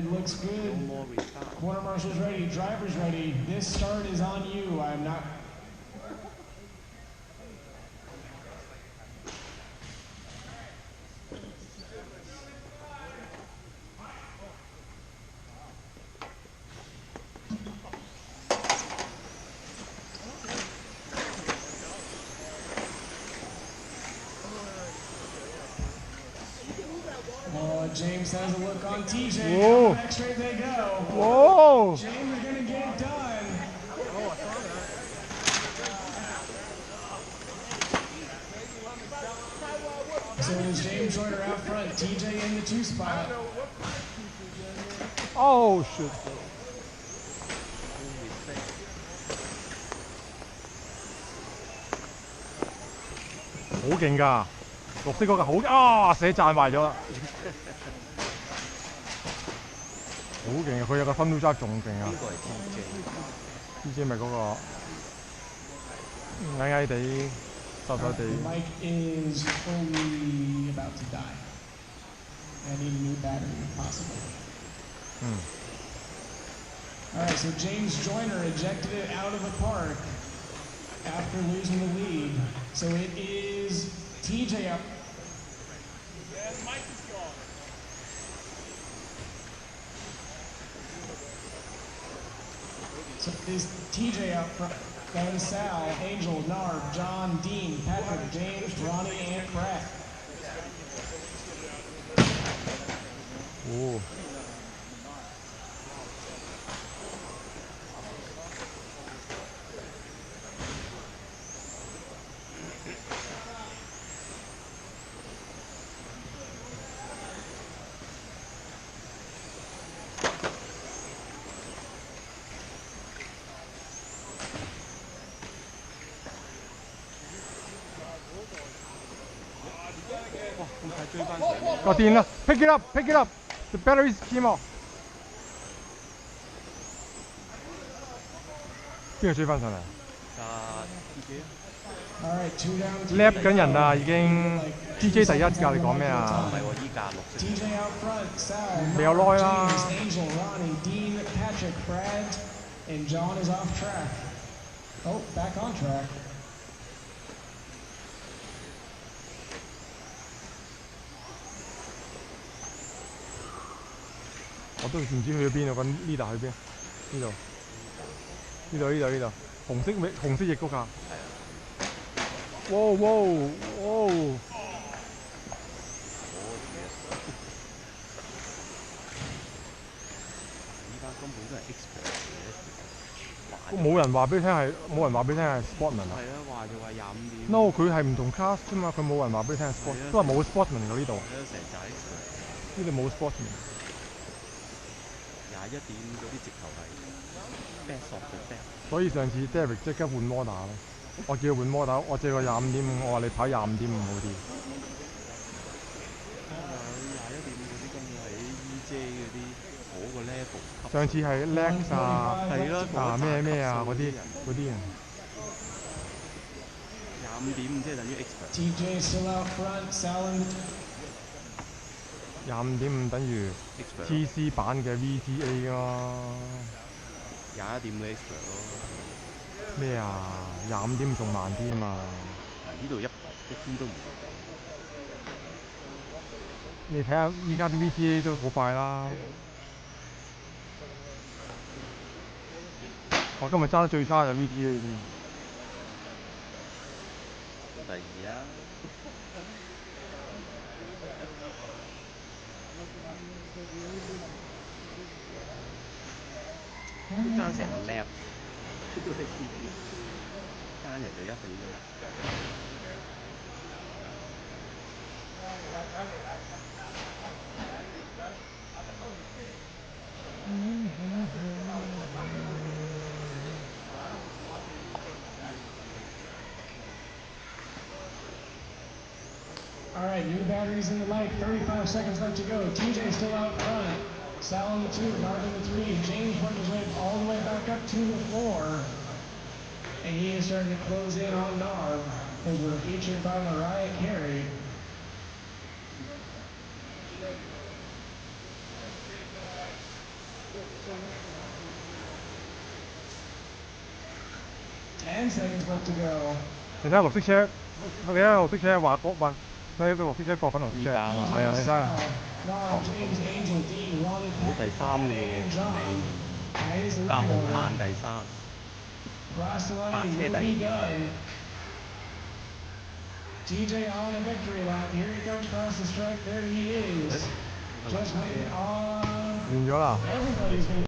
It looks good. Corner marshal's ready, driver's ready. This start is on you. I'm not. James has a look on TJ. Whoa. Next straight they go. Whoa. James is going to get it done. So it is James Joyner out front. TJ in the 2 spot. Oh shit. 好勁㗎，綠色嗰個好啊！寫賺壞咗啦。好勁啊！佢有個分 drive 仲勁啊！呢個係 TJ 咪嗰個矮矮地、瘦瘦地。Mike is fully about to die. I need a new battery if possible. All right, so James Joyner ejected it out of the park after losing the lead. So it is TJ up. So is TJ up front, then Sal, Angel, Narb, John, Dean, Patrick, James, Ronnie, and Pratt. Oh. Got in啦 ！Pick it up, pick it up. The batteries came off. 邊個追翻上嚟？lap 緊人啊，已經 DJ 第一㗎，你講咩啊？唔係喎，依架綠色。未有耐啦。Angel, Ronnie, Dean, Patrick, Brad, and John is off track. Oh, back on track. 我都唔知去咗邊啊！個 leader 去邊？呢度，呢度，呢度，呢度，紅色翼嗰架。哇哇哇！依家根本都係 expert 嚟嘅。冇人話俾你聽係，冇人話俾你聽係 sportman 啊。係啊，話就話25點。No， 佢係唔同 class 啫嘛，佢冇人話俾你聽係 sport， 都係冇 sportman 㗎呢度。係啊，成扎 expert。呢度冇 sportman。21點嗰啲直頭係 best of the best。所以上次 Derek 即刻換摩打咯，我叫佢換摩打，我借個25.5，我話你跑25.5好啲。21點嗰啲根本係 EJ 嗰啲嗰個 level。上次係 Lex 啊，係咯，咩咩啊嗰啲人。25.5即係等於 expert。TJ still out front, Sal. 25.5等於 TC 版嘅 VTA 咯。21.5 expert 咯。咩啊？25.5仲慢啲啊嘛。呢度一啲都唔慢。你睇下依家啲 VTA 都好快啦。我今日揸得最差就 VTA 先。第二啊！都爭成個 lap， 都係爭人哋1比啫嘛。All right, new batteries in the light, 35 seconds left to go. TJ still out front. Sal on the 2, Narb in the 3. James worked his way all the way back up to the 4. And he is starting to close in on Narb as we're featured by Mariah Carey. 10 seconds left to go. 你睇下綠色車，你睇下綠色車話過運，你睇綠色車過粉紅色車，係啊，你睇下。冇第三嘅喎，加無限第三，白車第二。TJ on a victory lap. Here he comes across the stripe. There he is. Just waiting on. 完咗啦。Everybody's been